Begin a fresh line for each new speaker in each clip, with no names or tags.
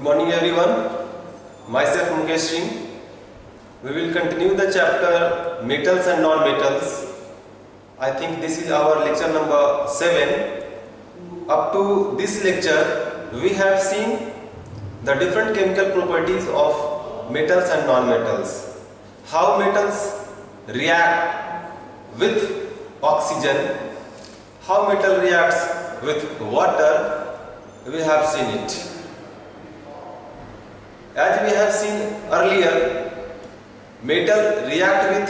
Good morning everyone. Myself Mukesh Singh. We will continue the chapter metals and non-metals. I think this is our lecture number 7. Up to this lecture we have seen the different chemical properties of metals and non-metals. How metals react with oxygen, how metal reacts with water, we have seen it. As we have seen earlier, metal react with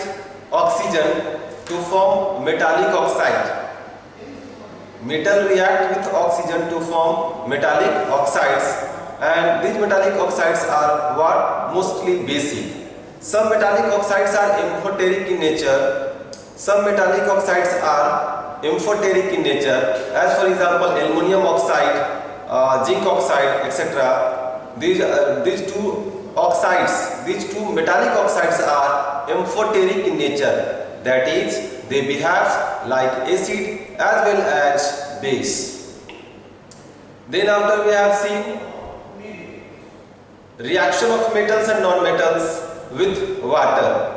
oxygen to form metallic oxide. Metal react with oxygen to form metallic oxides, and these metallic oxides are what? Mostly basic. Some metallic oxides are amphoteric in nature. Some metallic oxides are amphoteric in nature, as for example aluminum oxide, zinc oxide, etc. These two oxides, these two metallic oxides are amphoteric in nature. That is, they behave like acid as well as base. Then after we have seen reaction of metals and non-metals with water.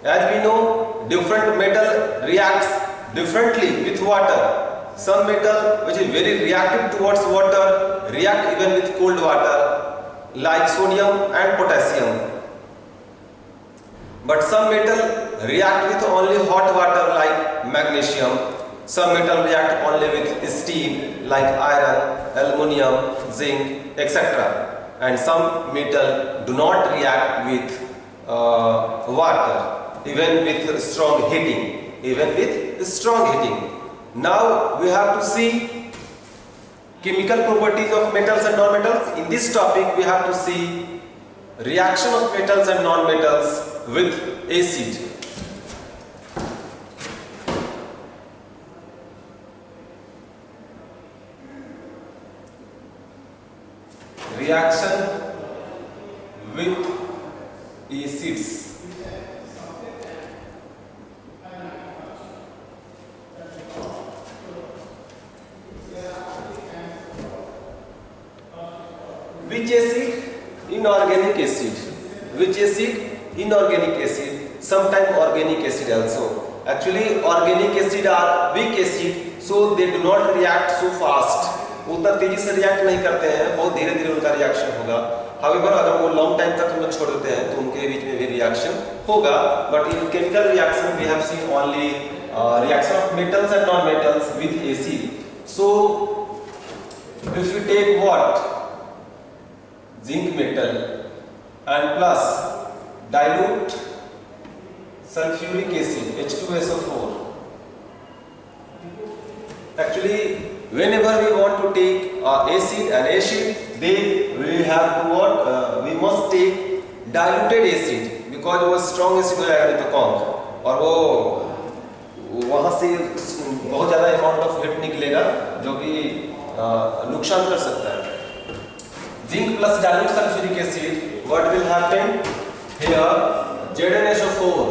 As we know, different metal reacts differently with water. Some metal which is very reactive towards water react even with cold water, like sodium and potassium. But some metal react with only hot water like magnesium. Some metal react only with steel like iron, aluminium, zinc, etc. And some metal do not react with water, even with strong heating. Now we have to see chemical properties of metals and non-metals. In this topic we have to see reaction of metals and non-metals with acid. Reaction with acids. Which acid? Inorganic acid. Which acid? Inorganic acid. Sometimes organic acid also. Actually, organic acid are weak acid, so they do not react so fast. उतना तेजी से react नहीं करते हैं, बहुत धीरे धीरे उनका रिएक्शन होगा. However, अगर वो लॉन्ग टाइम तक हम लोग छोड़ देते हैं तो उनके बीच में भी रिएक्शन होगा. But in chemical reaction we have seen only reaction of metals and non-metals with acid. So, if you take what? Zinc metal and plus dilute sulfuric acid H2SO4. Actually, whenever we want to take acid, then we have to what? We must take diluted acid, because वो strong acid हो जाएगा नहीं तो कौन, और वो वहाँ से बहुत ज़्यादा amount of heat निकलेगा जो कि नुकसान कर सकता है. Zinc plus dilute sulfuric acid, what will happen? Here ZnSO4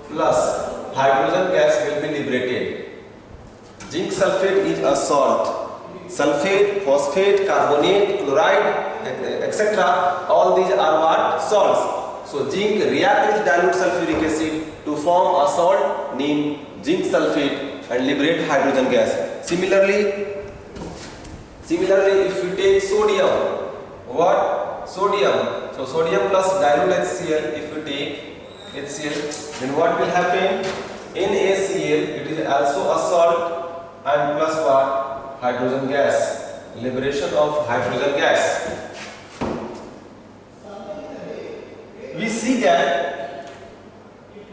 plus hydrogen gas will be liberated. Zinc sulfate is a salt. Sulfate, phosphate, carbonate, chloride, etc. All these are what? Salts. So zinc react with dilute sulfuric acid to form a salt named zinc sulfate and liberate hydrogen gas. Similarly, if we take sodium, what? Sodium. So sodium plus dilute HCl, if we take HCl, then what will happen? NaCl, it is also a salt, and plus what? Hydrogen gas. Liberation of hydrogen gas. We see that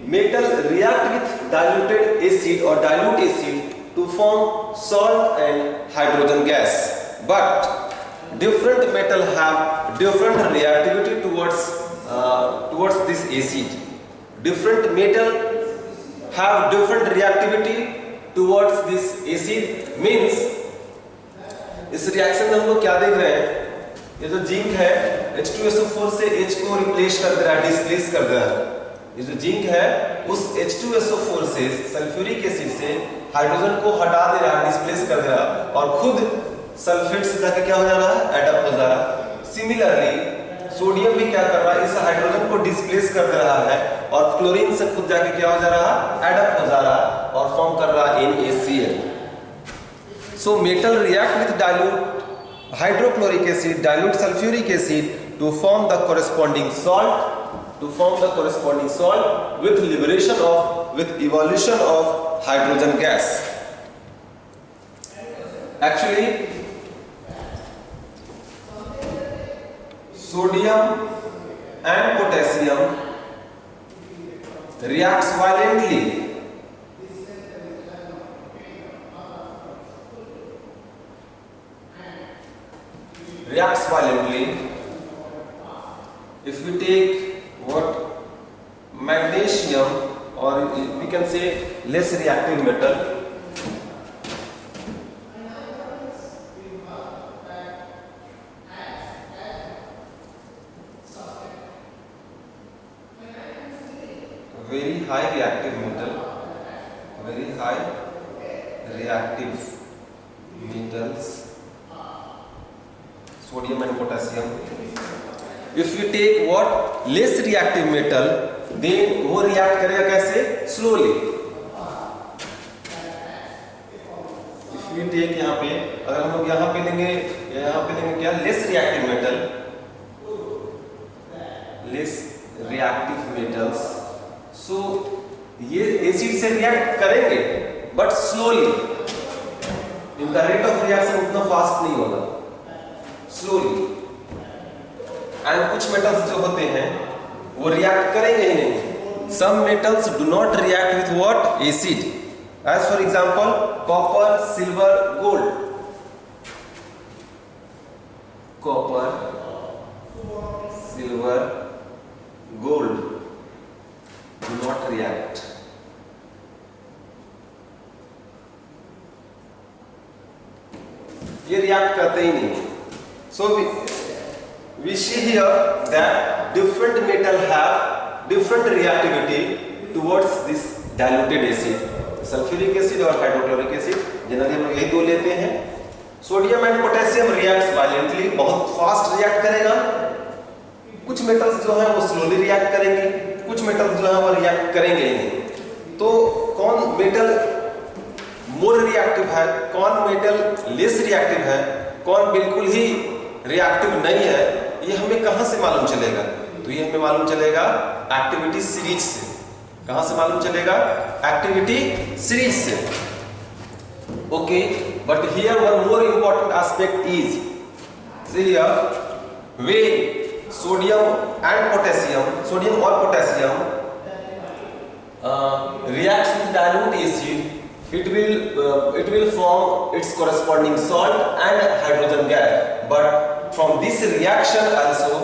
metal react with diluted acid or dilute acid to form salt and hydrogen gas. But different metal have different reactivity towards this acid. Different metal have different reactivity towards this acid. Means इस reaction में हम लोग क्या देख रहे हैं? ये जो जिंक है H2SO4 से H को रिप्लेस कर दे रहा है, डिस्प्लेस कर दे रहा है. ये जो जिंक है उस H2SO4 से सल्फ्यूरिक एसिड से हाइड्रोजन को हटा दे रहा है, डिस्प्लेस कर दे रहा है, और खुद सल्फेट से जाके क्या हो जा रहा है, एडअप हो जा रहा है। सिमिलरली सोडियम भी क्या कर रहा है, इस हाइड्रोजन को डिस्प्लेस कर दे रहा है और क्लोरीन से खुद जाके क्या हो जा रहा है, एडअप हो जा रहा है और फॉर्म कर रहा है NaCl। So metal react with dilute hydrochloric acid, dilute sulphuric acid to form the corresponding salt with evolution of hydrogen gas. Actually sodium and potassium reacts violently if we take what magnesium, or we can say less reactive metal, very high reactive metals, sodium and potassium. If you take what less reactive metal, then वो react करेगा कैसे, slowly. If you take यहाँ पे, अगर हम लोग यहाँ पे लेंगे क्या, less reactive metals, so ये एसिड से रिएक्ट करेंगे बट स्लोली, इनका रेट ऑफ रिएक्शन उतना फास्ट नहीं होगा, स्लोली। एंड कुछ मेटल्स जो होते हैं वो रिएक्ट करेंगे ही नहीं। Some metals do not react with what, acid, as for example copper, silver, gold. Copper, silver, gold do not react. ये रिएक्ट करते ही नहीं। So we see here that different metal have different reactivity towards this diluted acid, sulfuric acid और hydrochloric acid, generally हम लोग यही दो लेते हैं। Sodium and potassium reacts violently, बहुत फास्ट रिएक्ट करेगा। कुछ मेटल्स जो है वो स्लोली रिएक्ट करेंगे, कुछ मेटल्स जो है वो रिएक्ट करेंगे ही नहीं। तो कौन मेटल मोर रिएक्टिव है, कौन मेटल लेस रिएक्टिव है, कौन बिल्कुल ही रिएक्टिव नहीं है, ये हमें कहां से मालूम चलेगा? तो ये हमें मालूम चलेगा एक्टिविटी सीरीज से। कहां से मालूम चलेगा? एक्टिविटी सीरीज से। Okay, but here one more important aspect is, see here when sodium और potassium reacts with dilute acid, it will form its corresponding salt and hydrogen gas. But from this reaction also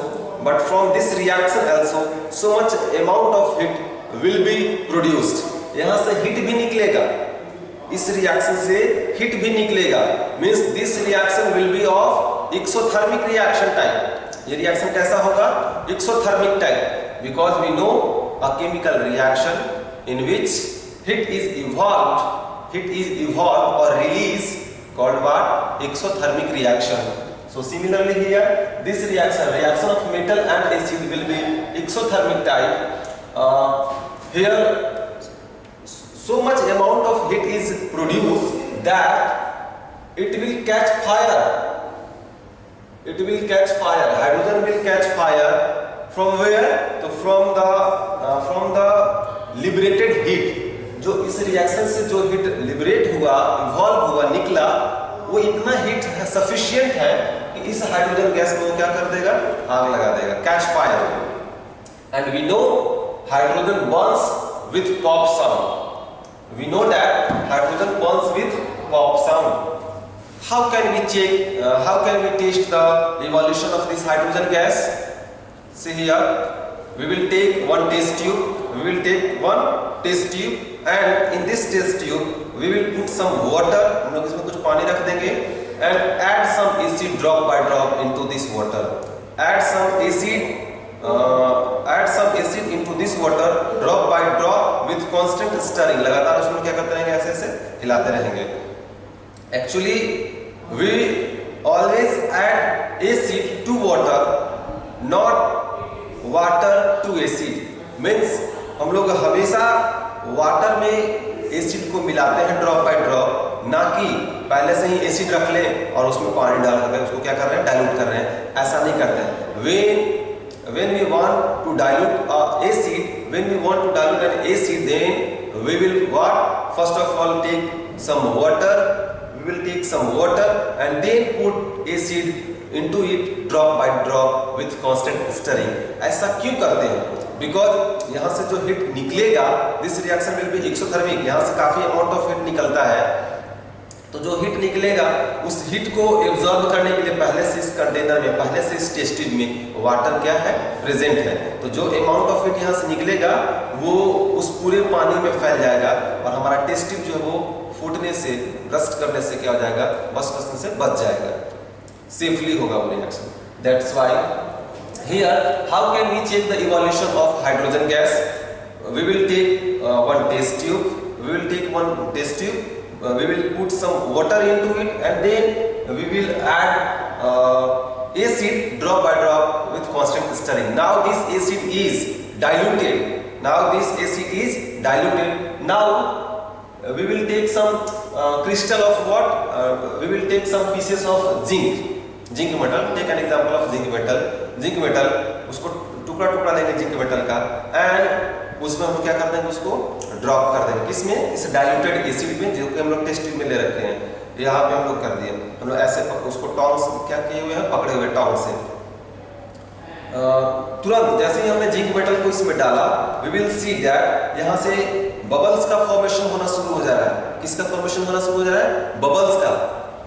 so much amount of heat will be produced. यहाँ से heat भी निकलेगा, इस reaction से heat भी निकलेगा, means this reaction will be of exothermic reaction type. ये reaction कैसा होगा? Exothermic type, because we know a chemical reaction in which heat is evolved or released, called what? Exothermic reaction. So similarly here, this reaction of metal and acid will be exothermic type. Here so much amount of heat is produced that it will catch fire. Hydrogen will catch fire. From where? So from the liberated heat. जो इस reaction से जो heat liberate हुआ, evolve हुआ, निकला, वो इतना heat sufficient है कि इस हाइड्रोजन गैस को क्या कर देगा? आग लगा देगा, catch fire. And we know hydrogen burns with pop sound. We know that hydrogen burns with pop sound. How can we check, how can we test the evolution of this hydrogen gas? See here, we will take one test tube and in this test tube we will put some water, हम लोग इसमें कुछ पानी रख देंगे, and add some acid drop by drop into this water. Add some acid into this water drop by drop with constant stirring. लगातार उसमें क्या करते रहेंगे? ऐसे ऐसे हिलाते रहेंगे। Actually we always add acid to water, not water to acid. Means हम लोग हमेशा वाटर में एसिड को मिलाते हैं ड्रॉप बाय ड्रॉप, ना कि पहले से ही एसिड रख लें और उसमें पानी डाल कर उसको क्या कर रहे हैं, डाइल्यूट कर रहे हैं. ऐसा नहीं करते हैं. When we want to dilute an acid, then we will what? First of all take some water. We will take some water and then put acid into it drop by drop with constant stirring. ऐसा क्यों करते हैं? Because यहाँ से जो heat निकलेगा, this reaction will be exothermic. यहाँ से काफी अमाउंट ऑफ हीट निकलता है. तो जो हीट निकलेगा उस हीट को एब्जॉर्ब करने के लिए पहले से इस कंटेनर में, पहले से इस टेस्ट ट्यूब में वाटर क्या है, प्रेजेंट है. तो जो अमाउंट ऑफ हीट यहाँ से निकलेगा वो उस पूरे पानी में फैल जाएगा और हमारा टेस्ट ट्यूब जो है वो फूटने से, रस्ट करने से क्या हो जाएगा, बस्ट से बच जाएगा. सेफली होगा वो रिएक्शन. That's why here how can we check the evolution of hydrogen gas. We will take one test tube. We will put some water into it and then we will add acid drop by drop with constant stirring. Now this acid is diluted. Now we will take some crystal of what? We will take some pieces of zinc metal. Take an example of zinc metal. उसको टुकड़ा लेंगे zinc metal का and उसमें हम क्या कर देंगे, उसको ड्रॉप कर देंगे. किसमें? इस डाइल्यूटेड एसिड में, जो कि हम लोग टेस्ट ट्यूब में ले रखे हैं. यहाँ पे हम लोग कर दिए, हम लोग ऐसे उसको टॉन्ग से क्या किए हुए हैं, पकड़े हुए टॉन्ग से. तुरंत जैसे ही हमने जिंक मेटल को इसमें डाला, वी विल सी दैट यहाँ से बबल्स का फॉर्मेशन होना शुरू हो जा रहा है. किसका फॉर्मेशन होना शुरू हो जा रहा है? बबल्स का.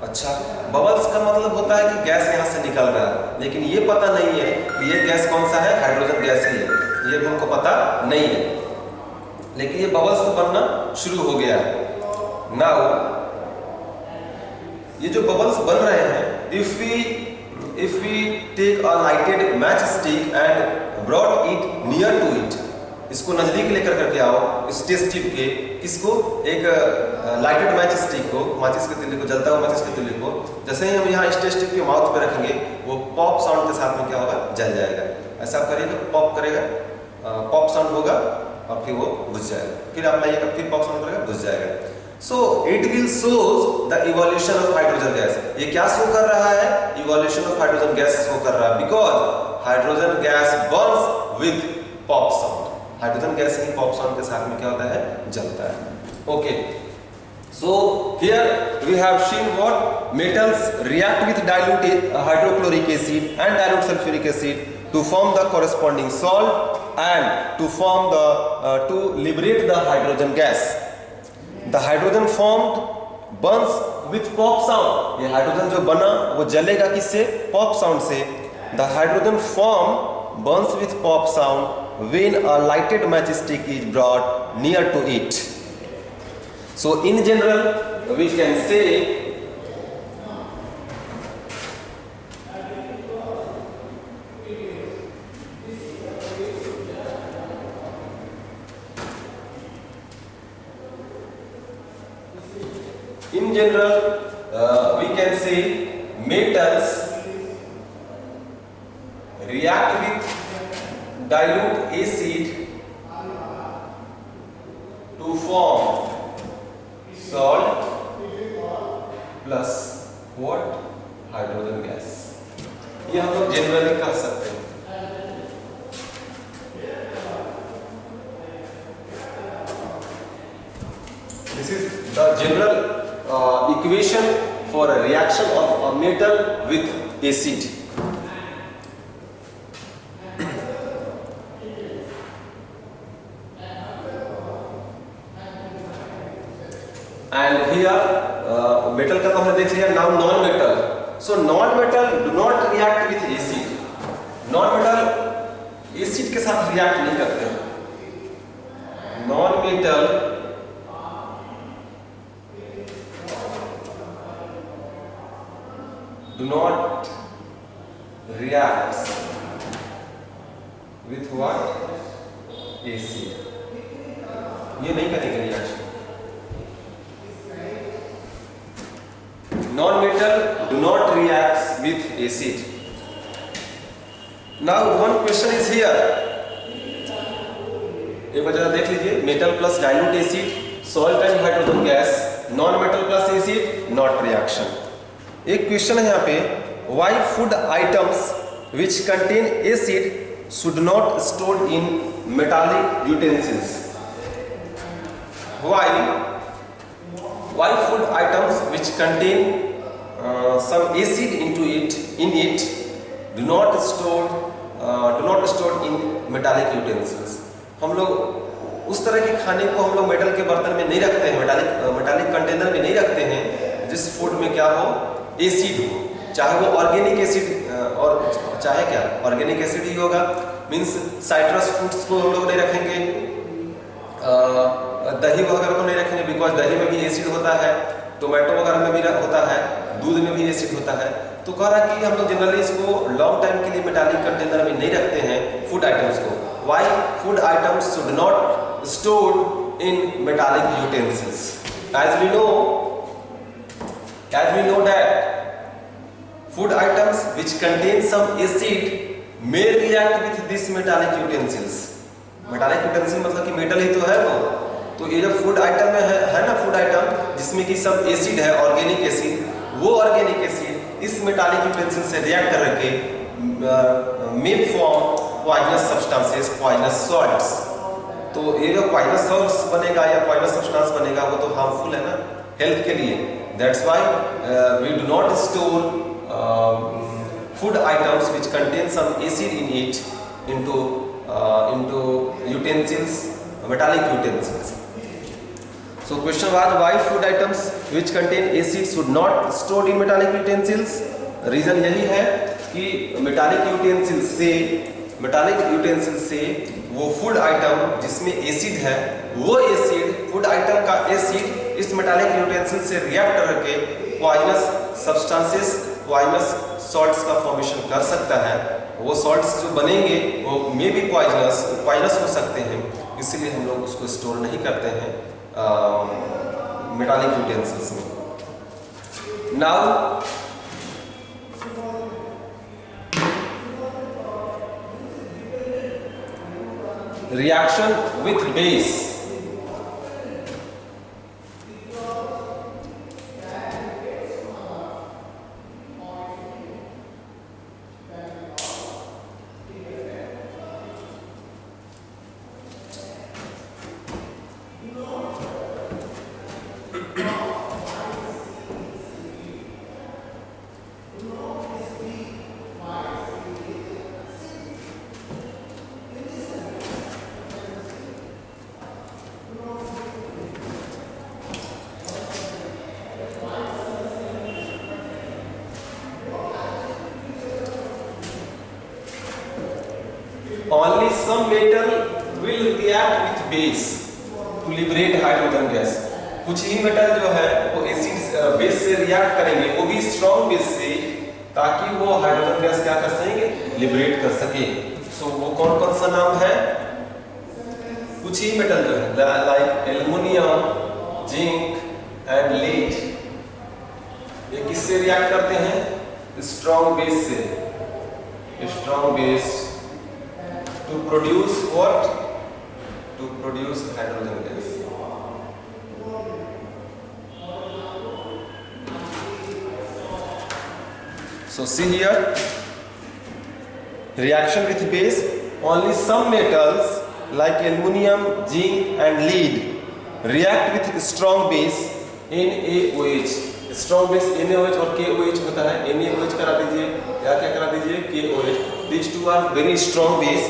अच्छा, बबल्स का मतलब होता है कि गैस यहाँ से निकल रहा है, लेकिन ये पता नहीं है कि ये गैस कौन सा है, हाइड्रोजन गैस ही है. ये भी हमको पता नहीं है, लेकिन ये बबल्स तो बनना शुरू हो गया है. नाउ ये जो बबल्स बन रहे हैं, if we take a lighted match stick and brought it near to it, इसको नजदीक लेकर करके आओ इस टेस्ट ट्यूब के, किसको? एक लाइटेड मैच स्टिक को, माचिस के तिल्ली को, जलता हुआ माचिस के तिल्ली को जैसे ही हम यहाँ इस टेस्ट ट्यूब के माउथ पे रखेंगे, वो पॉप साउंड के साथ में क्या होगा, जल जाएगा. ऐसा करिएगा, पॉप करेगा, पॉप साउंड होगा और फिर वो बुझ जाएगा. फिर आप लाइएगा, फिर पॉप साउंड करेगा, बुझ जाएगा. So it will shows the evolution of hydrogen gas. ये क्या शो कर रहा है? Evolution of hydrogen gas show कर रहा है, because hydrogen gas Burns with pop sound. Hydrogen gas he pop sound के साथ में क्या होता है, जलता है. Okay, so here we have seen what metals react with dilute hydrochloric acid and dilute sulfuric acid to form the corresponding salt and to form the to liberate the hydrogen gas. The hydrogen formed burns with pop sound. ये hydrogen जो बना वो जलेगा किससे? Pop sound से. The hydrogen form burns with pop sound when a lighted matchstick is brought near to it. So in general we can say metals react with dilute acid to form salt plus what? Hydrogen gas. ये हम लोग generally कह सकते हैं. This is the general equation for a reaction of a metal with acid. And here metal का तो हमने देख लिया. Now non metal. So non metal do not react with acid. Non metal acid के साथ react नहीं करते. Non metal do not react with what? acid. ये नहीं करेंगे reaction. non-metal do not react with acid. Now one question is here. एक बार जरा देख लीजिए, metal plus dilute acid, salt and hydrogen gas, non metal plus acid, not reaction. एक question है यहाँ पे, why food items which contain acid should not stored in metallic utensils? Why food items which contain some acid in it do not stored in metallic utensils? हम लोग उस तरह के खाने को हम लोग मेटल के बर्तन में नहीं रखते हैं, मेटालिक कंटेनर में नहीं रखते हैं जिस फूड में क्या हो, एसिड हो, चाहे वो ऑर्गेनिक एसिड और चाहे क्या ऑर्गेनिक एसिड ही होगा। मींस साइट्रस फ्रूट्स को हम लोग नहीं रखेंगे, दही वगैरह को नहीं रखेंगे, बिकॉज दही में भी एसिड होता है, टोमेटो वगैरह में भी होता है, दूध में भी एसिड होता है। तो कह रहा कि हम लोग जनरली इसको लॉन्ग टाइम के लिए मेटालिक कंटेनर में नहीं रखते हैं फूड आइटम्स को। Why food items should not stored in metallic utensils? As we know that food items which contain some acid may react with this metallic utensils. Metallic utensil मतलब कि metal ही तो है वो। तो ये जो फूड आइटम है ना, फूड आइटम जिसमें कि सब एसिड है, ऑर्गेनिक एसिड, वो ऑर्गेनिक एसिड इस मेटालिक यूटेंसिल से रिएक्ट करके may form poisonous substances, poisonous salts. तो ये जो पॉइजनस सॉल्ट्स बनेगा या पॉइजनस सब्सटेंस बनेगा वो तो हार्मफुल है ना हेल्थ के लिए। That's why we do not store food items which contain some acid in it into utensils, metallic utensils. So question was, why food items which contain acid should not stored in metallic utensils? Reason यही है कि metallic utensil से वो food item जिसमें acid है, वो acid food item का acid इस मेटालिक यूटेंसिल से रिएक्ट करके पॉइजनस सब्सटेंसेस, पॉइजनस सॉल्ट्स का फॉर्मेशन कर सकता है। वो सॉल्ट्स जो बनेंगे वो मे बी पॉइजनस हो सकते हैं, इसीलिए हम लोग उसको स्टोर नहीं करते हैं मेटालिक यूटेंसिल्स में। Now reaction with base. Only some metal will react with base to liberate hydrogen gas. कुछ ही मेटल जो है वो एसिड बेस से रिएक्ट करेंगे, वो भी स्ट्रॉन्ग बेस से, ताकि वो हाइड्रोजन गैस क्या कर सकेंगे, लिबरेट कर सके। सो वो कौन कौन सा नाम है? कुछ ही मेटल जो है like aluminium, zinc and lead, ये किससे रिएक्ट करते हैं? स्ट्रॉन्ग बेस से। Strong base to produce what? To produce hydrogen gas. So see here, reaction with base, only some metals like aluminum, zinc and lead react with strong base NaOH. strong base NaOH और KOH होता है। NaOH करा दीजिए या क्या करा दीजिए, KOH। These two are very strong base,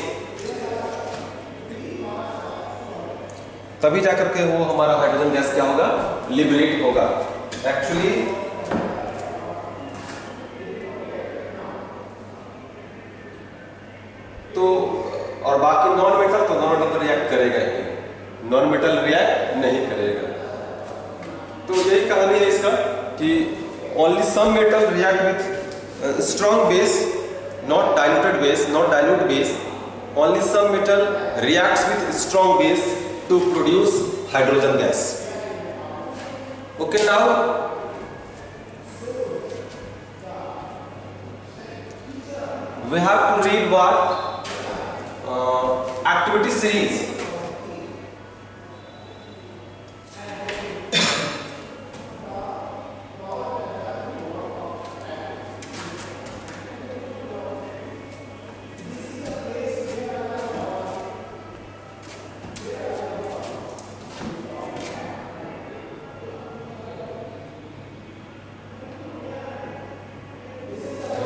तभी जाकर के वो हमारा हाइड्रोजन गैस क्या होगा, लिबरेट होगा। एक्चुअली तो और बाकी नॉन मेटल तो रिएक्ट करेगा ही, नॉन मेटल रिएक्ट नहीं करेगा। तो यही कहानी है इसका कि only some metal react with strong base, not diluted base, not dilute base, only some metal reacts with strong base to produce hydrogen gas. Okay, now we have to read what activity series.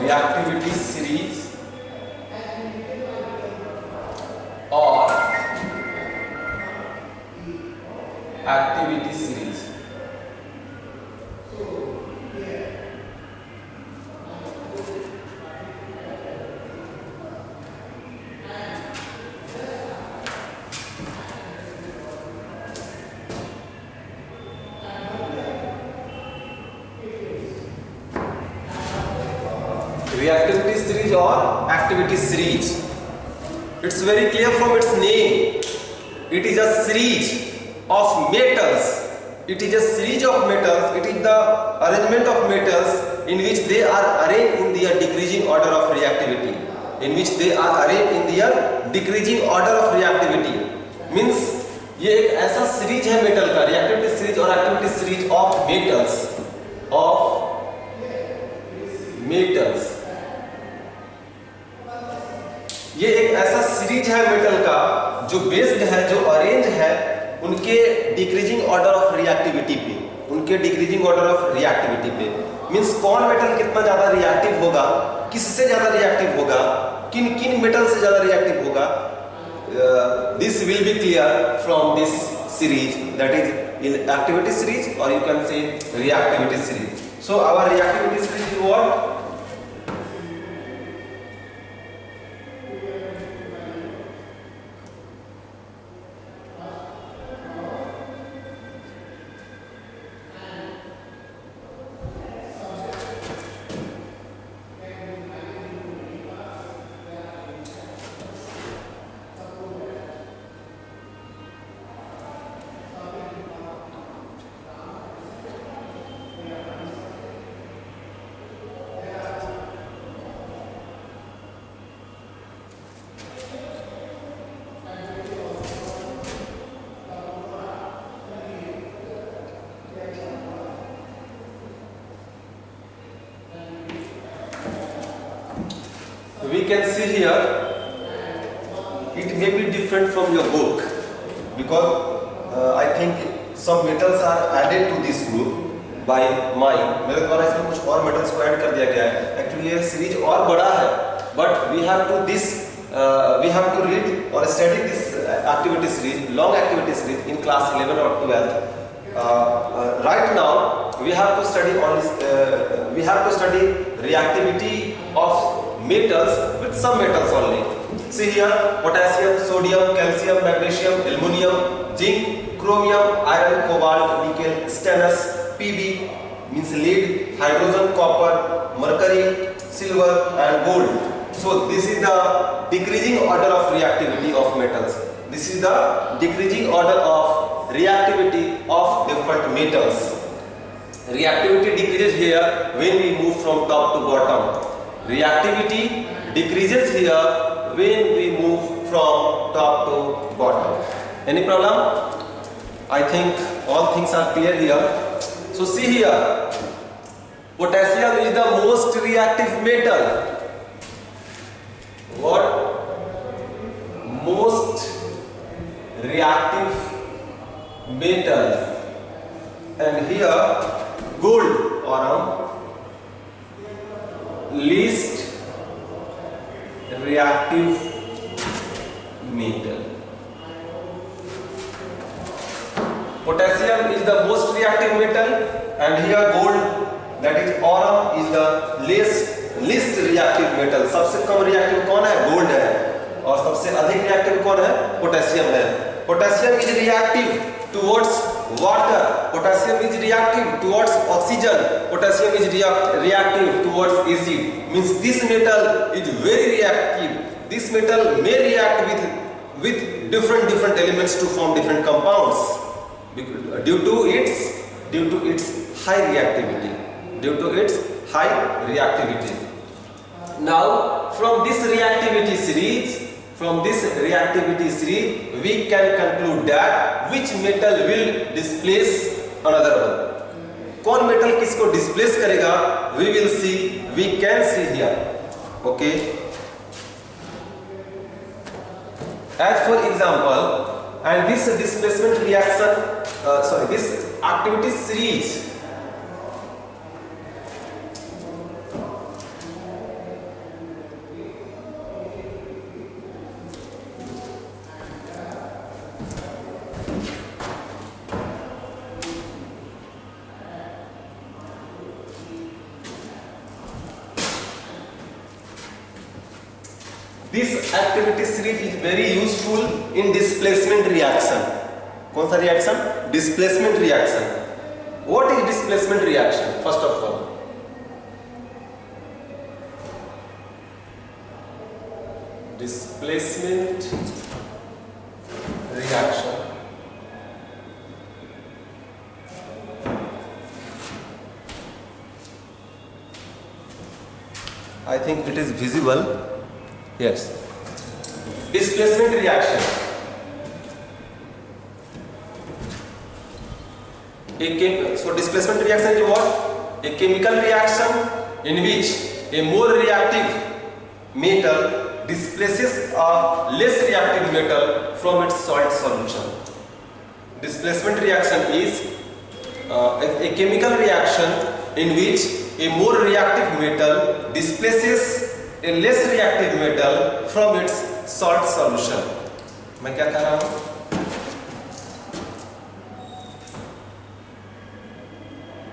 Reactivity series or activity series. Reactivity series or activity series. It's very clear from its name. It is a series of metals. It is a series of metals. It is the arrangement of metals in which they are arranged in their decreasing order of reactivity. In which they are arranged in their decreasing order of reactivity. Means ये एक ऐसा series है metal का, reactivity series और activity series of metals ये एक ऐसा series है मेटल का जो बेस्ड है, जो अरेंज है उनके डिक्रीजिंग ऑर्डर ऑफ रिएक्टिविटी पे, मींस कौन मेटल कितना ज्यादा रिएक्टिव होगा, किससे ज्यादा रिएक्टिव होगा, किन किन मेटल से ज्यादा रिएक्टिव होगा. This will be clear from this series, that is in activity series or you can say reactivity series. So our reactivity series is what? We can see here, it may be different from your book because I think some metals are added to this group by mine. मेरे द्वारा इसमें कुछ और metals को add कर दिया गया है. Actually ये सीरीज और बड़ा है, but we have to read or study this activity series, long activity series in class 11 or 12. Right now we have to study reactivity of metals with some metals only. See here, potassium, sodium, calcium, magnesium, aluminum, zinc, chromium, iron, cobalt, nickel, stannous, Pb means lead, hydrogen, copper, mercury, silver and gold. So this is the decreasing order of reactivity of metals. This is the decreasing order of reactivity of different metals. Reactivity decreases here when we move from top to bottom. Reactivity decreases here when we move from top to bottom. Any problem? I think all things are clear here. So see here, potassium is the most reactive metal. What? Most reactive metal. And here gold or least reactive metal. Potassium is the most reactive metal and here gold, that is aurum, is the least reactive metal. सबसे कम reactive कौन है? Gold है. और सबसे अधिक reactive कौन है? Potassium है. Potassium is reactive towards water. Potassium is reactive towards oxygen. Potassium is reactive towards acid. Means this metal is very reactive. This metal may react with different elements to form different compounds due to its high reactivity. Now from this reactivity series, we can conclude that which metal will displace another one. कौन metal किसको displace करेगा? We can see here. Okay. As for example, and this displacement reaction, this activity series, this activity series is very useful in displacement reaction. कौन सा reaction? Displacement reaction. What is displacement reaction? First of all, displacement reaction I think it is visible. Yes. Displacement reaction. So displacement reaction is what? A chemical reaction in which a more reactive metal displaces a less reactive metal from its salt solution. Displacement reaction is a chemical reaction in which a more reactive metal displaces a less reactive metal from its salt solution. मैं क्या कह रहा हूं?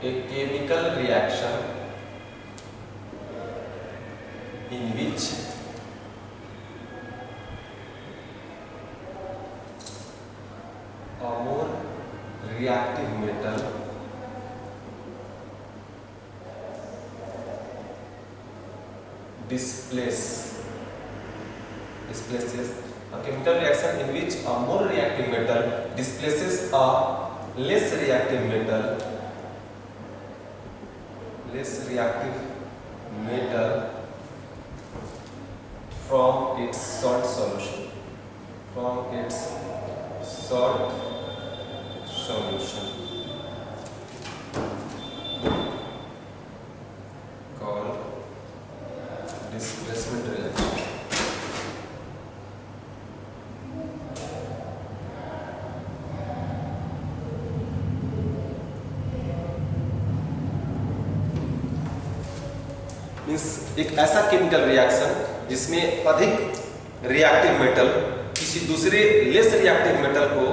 A chemical reaction in which a more reactive metal displaces a chemical reaction in which a more reactive metal displaces a less reactive metal from its salt solution called displacement reaction. Means एक ऐसा chemical reaction जिसमें अधिक reactive metal किसी दूसरे less reactive metal को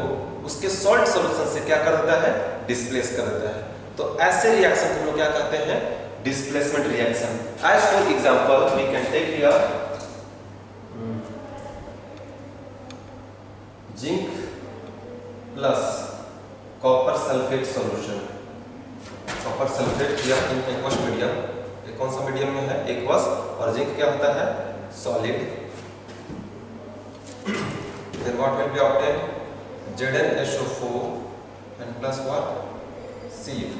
उसके salt solution से क्या कर देता है? डिस्प्लेस कर देता है. तो ऐसे रिएक्शन को हम लोग क्या कहते हैं? Displacement reaction. As for example we can take here zinc plus copper sulphate solution. Copper sulphate या इन एक्वस मीडियम, कौन सा मीडियम में है? एक्वस. और जिंक क्या होता है? Solid. Then what will be obtained? ZnSO4 and plus what? Cu.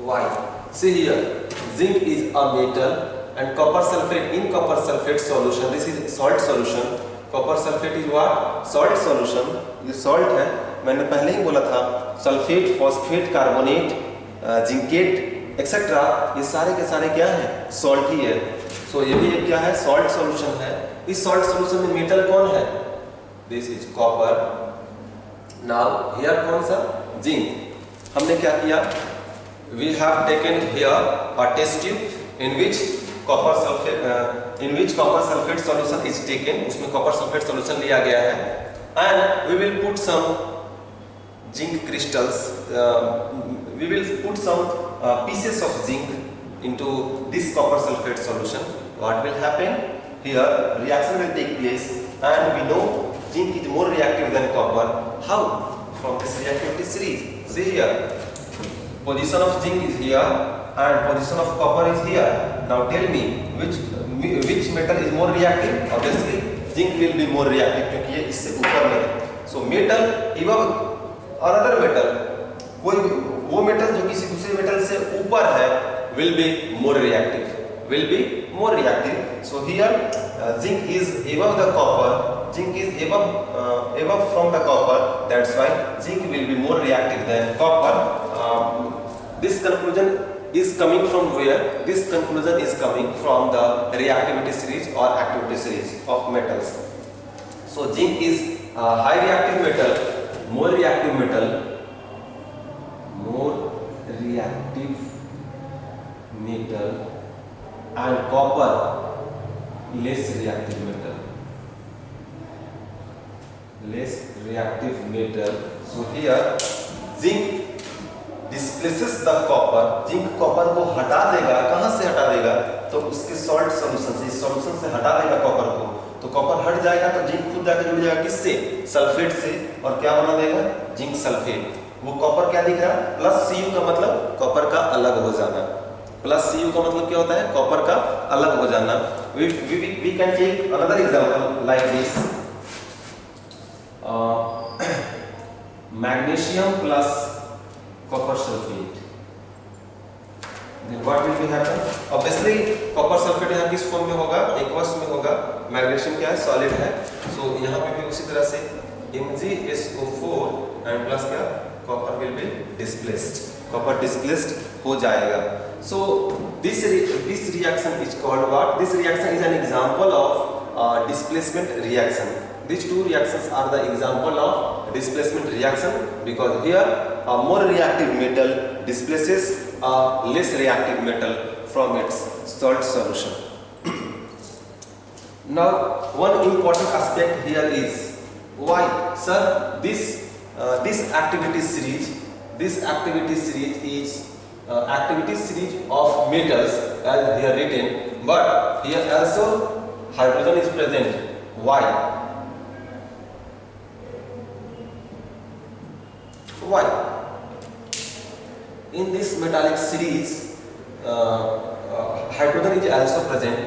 Why? See here, zinc is a metal and copper sulfate in copper sulfate solution. This is salt solution. Copper sulfate is what? Salt solution. ये salt है. मैंने पहले ही बोला था sulphate, phosphate, carbonate, zincate etcetera ये सारे के सारे क्या है? सॉल्ट ही है. सो ये भी क्या है? सॉल्ट सॉल्यूशन है. इस सॉल्ट सॉल्यूशन में मेटल कौन है? This is copper. Now here कौन सा? जिंक. हमने क्या किया? We have taken here a test tube in which copper sulphate solution is taken. उसमें कॉपर सल्फेट सॉल्यूशन लिया गया है and we will put some zinc crystals. We will put some pieces of zinc into this copper sulfate solution. What will happen? Here reaction will take place and we know zinc is more reactive than copper. How? From this reactivity series. See here, position of zinc is here and position of copper is here. Now tell me which metal is more reactive? Obviously zinc will be more reactive क्योंकि ये इससे ऊपर में है. So metal above another metal, कोई वो metal जो किसी दूसरे मेटल से ऊपर है will be more reactive. will be more reactive. So here zinc is above the copper, zinc is above from the copper, that's why zinc will be more reactive than copper. This conclusion is coming from where? This conclusion is coming from the reactivity series or activity series of metals. So zinc is high reactive metal, more reactive metal, and copper less reactive metal. So here zinc displaces the copper. zinc copper को हटा देगा. कहाँ से हटा देगा? तो उसके salt solution से, इस सॉल्यूशन से हटा देगा कॉपर को. तो कॉपर हट जाएगा तो जिंक खुद जाकर जुड़ जाएगा किससे? सल्फेट से. और क्या बना देगा? Zinc sulphate. वो कॉपर क्या दिख रहा है? प्लस Cu का मतलब कॉपर का अलग हो जाना. प्लस Cu का मतलब क्या होता है? कॉपर का अलग हो जाना. We can take another example like this. Magnesium plus copper sulfate. Then what will be happen? Obviously copper sulfate यहाँ किस फॉर्म में होगा? एक्वस में होगा. मैग्नीशियम क्या है? सॉलिड है. सो यहाँ पे भी उसी तरह से MgSO4 एंड प्लस क्या? Copper will be displaced. Copper displaced हो जाएगा. So this reaction is called what? This reaction is an example of displacement reaction. These two reactions are the example of displacement reaction because here a more reactive metal displaces a less reactive metal from its salt solution. Now one important aspect here is why, sir, this activity series is activity series of metals as here written, but here also hydrogen is present. Why? In this metallic series hydrogen is also present.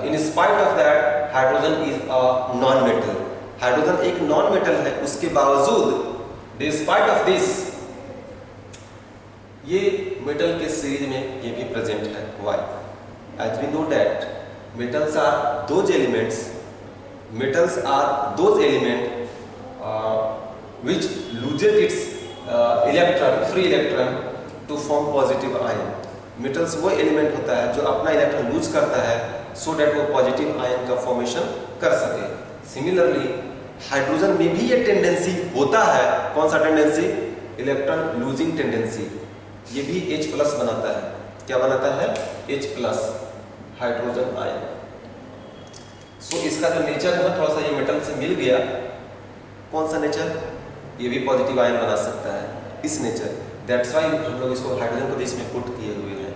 In spite of that hydrogen is a non-metal. Hydrogen एक non metal है, उसके बावजूद despite of this ये metal के series में ये भी present है. Why? As we know that metals are those elements which loses its free electron to form positive ion. metals वो एलिमेंट होता है जो अपना इलेक्ट्रॉन लूज करता है so that वो पॉजिटिव आयन का फॉर्मेशन कर सके. सिमिलरली हाइड्रोजन में भी ये टेंडेंसी होता है. कौन सा टेंडेंसी? Electron losing tendency. ये भी H+ बनाता है. क्या बनाता है? H+, hydrogen ion. सो इसका जो नेचर है ना, थोड़ा सा ये मेटल से मिल गया. कौन सा नेचर? ये भी पॉजिटिव आयन बना सकता है. इस नेचर, दैट्स व्हाई हम लोग इसको हाइड्रोजन को बीच में पुट किए हुए हैं.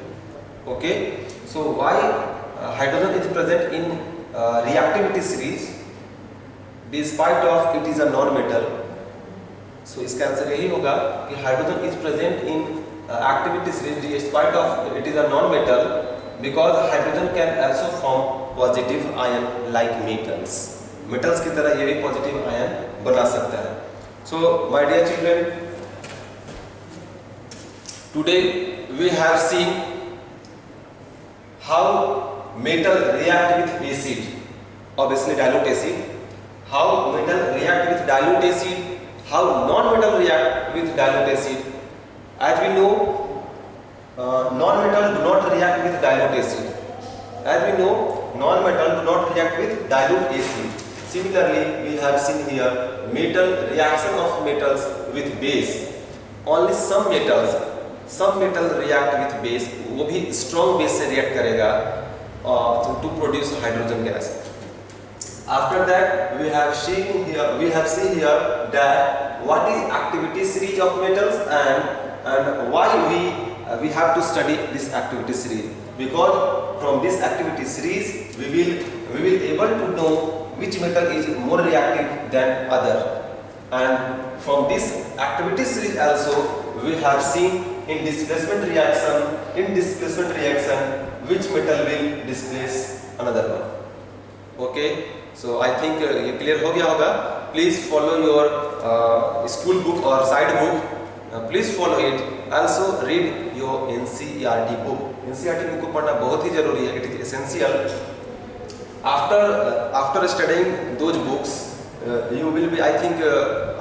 Okay, so why hydrogen is present in reactivity series despite of it is a non metal. So इसका आंसर यही होगा कि hydrogen is present in activity series despite of it is a non-metal because hydrogen can also form positive ion like metals. metals की तरह ये भी positive ion बना सकता है. So my dear children, today we have seen how metal react with acid, obviously dilute acid, how metal react with dilute acid, how non-metal react with dilute acid. As we know, non-metal do not react with dilute acid. As we know, non-metal do not react with dilute acid. Similarly, we have seen here metal reaction of metals with base. Only some metal react with base. वो भी strong base से react करेगा to produce hydrogen gas. After that, we have seen here that what is activity series of metals and why we have to study this activity series, because from this activity series we will able to know which metal is more reactive than other, and from this activity series also we have seen in displacement reaction which metal will displace another one. Okay, so I think ये clear हो गया होगा. Please follow your school book or side book. Please follow it. Also read your your NCERT book. NCERT book को पढ़ना बहुत ही जरूरी है, it is essential. After studying those books you will be, I think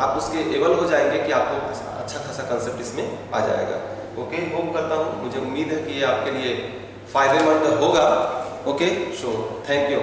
आप उसके able हो जाएंगे कि आपको अच्छा खासा कंसेप्ट इसमें आ जाएगा। ओके, होप करता हूँ, मुझे उम्मीद है कि ये आपके लिए फायदेमंद होगा। Okay, so thank you.